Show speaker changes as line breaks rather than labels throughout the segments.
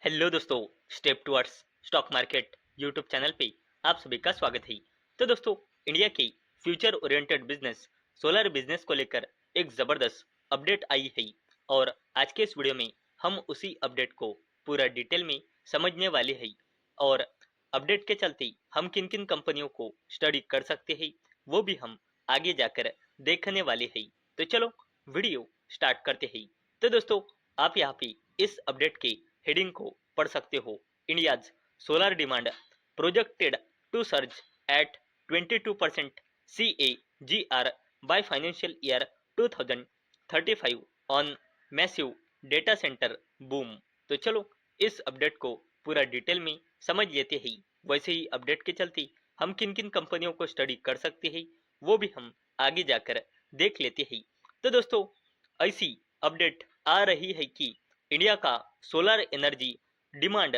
Hello दोस्तों, step towards stock market YouTube channel पे आप सभी का स्वागत है। तो दोस्तों, इंडिया के future oriented business solar business को लेकर एक ज़बरदस्त अपडेट आई है और आज के इस वीडियो में हम उसी अपडेट को पूरा डिटेल में समझने वाले हैं और अपडेट के चलते हम किन किन कंपनियों को स्टडी कर सकते हैं वो भी हम आगे जाकर देखने वाले हैं। तो चलो वीडियो स्टार्ट करते हैं। तो दोस्तों, आप यहाँ पे इस अपडेट के हेडिंग को पढ़ सकते हो। India's solar demand projected to surge at 22% CAGR by financial year 2035 on massive data centre boom. तो चलो इस अपडेट को पूरा डिटेल में समझ लेते हैं। वैसे ही अपडेट के चलते हम किन किन कंपनियों को स्टडी कर सकते हैं वो भी हम आगे जाकर देख लेते हैं। तो दोस्तों, ऐसी अपडेट आ रही है कि इंडिया का solar energy demand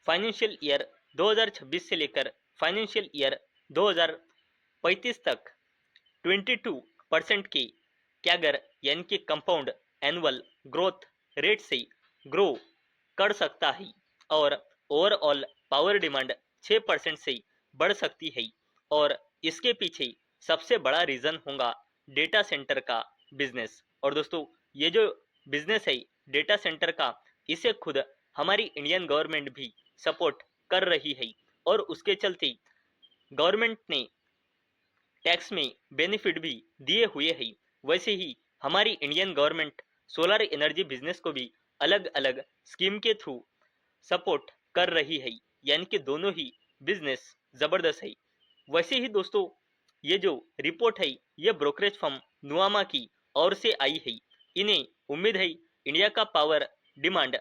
financial year 2026 से लेकर फाइनेंशियल ईयर 2035 तक 22% के कैगर यानी कि कंपाउंड एनुअल ग्रोथ रेट से ग्रो कर सकता है और ओवरऑल पावर डिमांड 6% से बढ़ सकती है। और इसके पीछे सबसे बड़ा रीज़न होगा डेटा सेंटर का बिजनेस। और दोस्तों, ये जो बिजनेस है डेटा सेंटर का, इसे खुद हमारी इंडियन गवर्नमेंट भी सपोर्ट कर रही है और उसके चलते गवर्नमेंट ने टैक्स में बेनिफिट भी दिए हुए हैं। वैसे ही हमारी Indian government solar energy business को भी अलग अलग स्कीम के थ्रू सपोर्ट कर रही है, यानी कि दोनों ही बिजनेस जबरदस्त है। वैसे ही दोस्तों, ये जो रिपोर्ट है ये ब्रोकरेज फर्म नुआमा की ओर से आई है। इन्हें उम्मीद है इंडिया का पावर डिमांड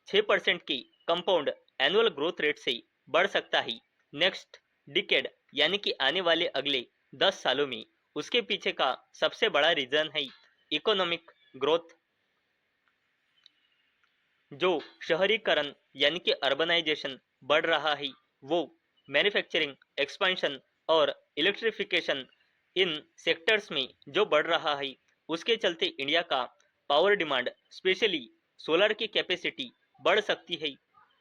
6% की कंपाउंड एनुअल ग्रोथ रेट से बढ़ सकता है नेक्स्ट डिकेड, यानी कि आने वाले अगले 10 सालों में। उसके पीछे का सबसे बड़ा रीजन है इकोनॉमिक ग्रोथ, जो शहरीकरण यानी कि अर्बनाइजेशन बढ़ रहा है, वो मैन्युफैक्चरिंग एक्सपेंशन और इलेक्ट्रिफिकेशन इन सेक्टर्स में जो बढ़ रहा है, उसके चलते इंडिया का पावर डिमांड स्पेशली सोलर की कैपेसिटी बढ़ सकती है,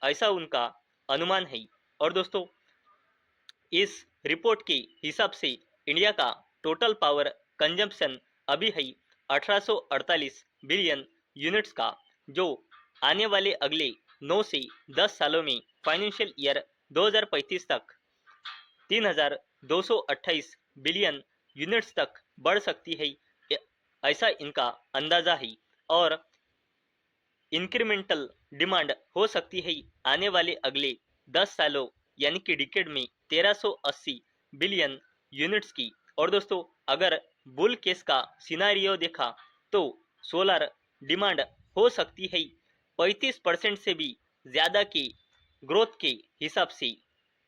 ऐसा उनका अनुमान है। और दोस्तों, इस रिपोर्ट के हिसाब से इंडिया का टोटल पावर कंजम्पशन अभी है 1848 बिलियन यूनिट्स का, जो आने वाले अगले 9 से 10 सालों में फाइनेंशियल ईयर 2035 तक 3228 बिलियन यूनिट्स तक बढ़ सकती है, ऐसा इनका अंदाजा है। और इंक्रीमेंटल डिमांड हो सकती है आने वाले अगले 10 सालों यानी कि डिकेड में 1380 बिलियन यूनिट्स की। और दोस्तों, अगर बुल केस का सिनारियो देखा तो सोलर डिमांड हो सकती है 35% से भी ज़्यादा की ग्रोथ के हिसाब से,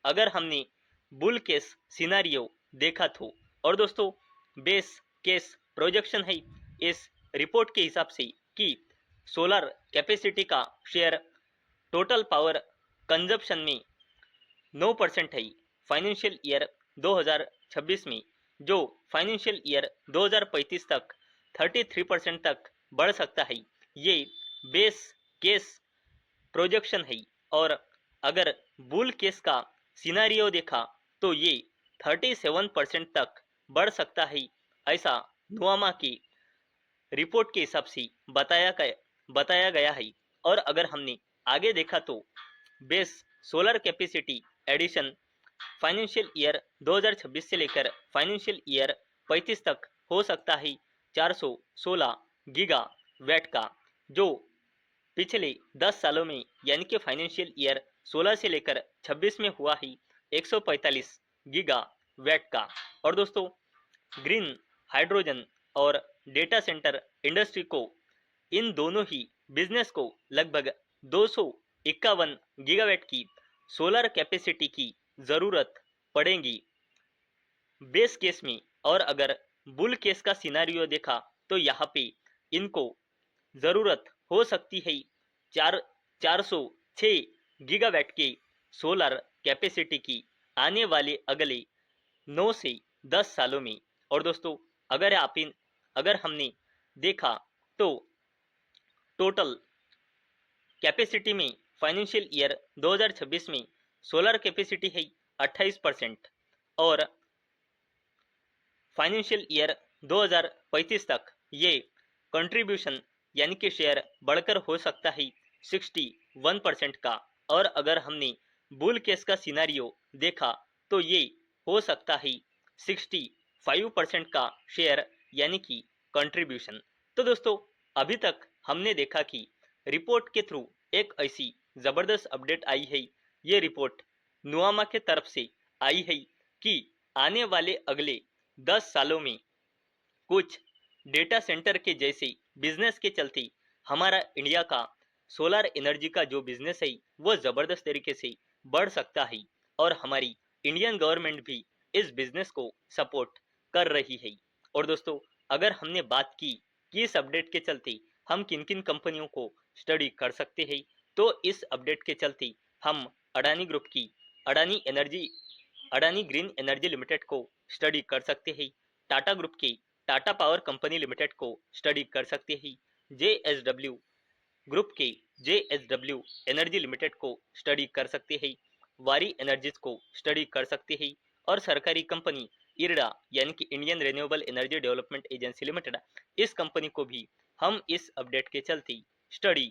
अगर हमने बुल केस सिनारियो देखा तो। और दोस्तों, बेस केस प्रोजेक्शन है इस रिपोर्ट के हिसाब से कि सोलर कैपेसिटी का शेयर टोटल पावर कंजप्शन में 9% है फाइनेंशियल ईयर 2026 में, जो फाइनेंशियल ईयर 2035 तक 33% तक बढ़ सकता है। ये बेस केस प्रोजेक्शन है और अगर बुल केस का सिनारियो देखा तो ये 37% तक बढ़ सकता है, ऐसा नुआमा की रिपोर्ट के हिसाब से बताया गया है। और अगर हमने आगे देखा तो base solar capacity addition financial year 2026 से लेकर फाइनेंशियल ईयर 35 तक हो सकता है 416 गीगा वैट का, जो पिछले 10 सालों में यानी कि फाइनेंशियल ईयर 16 से लेकर 26 में हुआ है 145 गीगा वैट का। और दोस्तों, ग्रीन हाइड्रोजन और डेटा सेंटर इंडस्ट्री को, इन दोनों ही बिजनेस को लगभग 251 गीगावाट की सोलर कैपेसिटी की ज़रूरत पड़ेगी बेस केस में। और अगर बुल केस का सिनारियो देखा तो यहाँ पे इनको ज़रूरत हो सकती है 406 गीगावाट के सोलर कैपेसिटी की आने वाले अगले 9 से 10 सालों में। और दोस्तों, अगर हमने देखा तो टोटल कैपेसिटी में फाइनेंशियल ईयर 2026 में सोलर कैपेसिटी है 28% और फाइनेंशियल ईयर 2035 तक ये कंट्रीब्यूशन यानी कि शेयर बढ़कर हो सकता है 61% का। और अगर हमने बुल केस का सिनारियो देखा तो ये हो सकता है 65% का शेयर यानी कि कंट्रीब्यूशन। तो दोस्तों अभी तक हमने देखा कि रिपोर्ट के थ्रू एक ऐसी जबरदस्त अपडेट आई है, ये रिपोर्ट नुआमा के तरफ से आई है कि आने वाले अगले 10 सालों में कुछ डेटा सेंटर के जैसे बिजनेस के चलते हमारा इंडिया का सोलर एनर्जी का जो बिजनेस है वो जबरदस्त तरीके से बढ़ सकता है और हमारी इंडियन गवर्नमेंट भी इस बिजनेस को सपोर्ट कर रही है। और दोस्तों अगर हमने बात की कि इस अपडेट के चलते हम किन किन कंपनियों को स्टडी कर सकते हैं, तो इस अपडेट के चलते हम अडानी ग्रुप की अडानी ग्रीन एनर्जी लिमिटेड को स्टडी कर सकते हैं, टाटा ग्रुप के टाटा पावर कंपनी लिमिटेड को स्टडी कर सकते हैं, जेएसडब्ल्यू ग्रुप के जेएसडब्ल्यू एनर्जी लिमिटेड को स्टडी कर सकते हैं, वारी एनर्जीज को स्टडी कर सकते हैं और सरकारी कंपनी इरडा यानी कि Indian renewable energy development agency limited, इस कंपनी को भी हम इस अपडेट के चलते स्टडी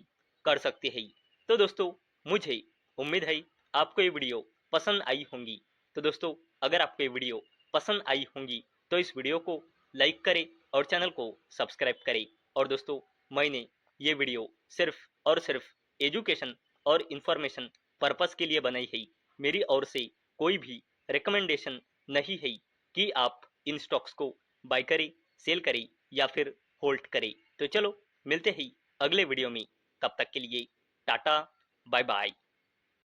कर सकते हैं। तो दोस्तों मुझे उम्मीद है आपको ये वीडियो पसंद आई होंगी। तो दोस्तों अगर आपको ये वीडियो पसंद आई होंगी तो इस वीडियो को लाइक करें और चैनल को सब्सक्राइब करें। और दोस्तों मैंने ये वीडियो सिर्फ और सिर्फ एजुकेशन और इंफॉर्मेशन पर्पस के लिए बनाई है, मेरी ओर से कोई भी रिकमेंडेशन नहीं है कि आप इन स्टॉक्स को बाय करें, सेल करें या फिर होल्ड करें। तो चलो मिलते हैं अगले वीडियो में, तब तक के लिए टाटा बाय बाय।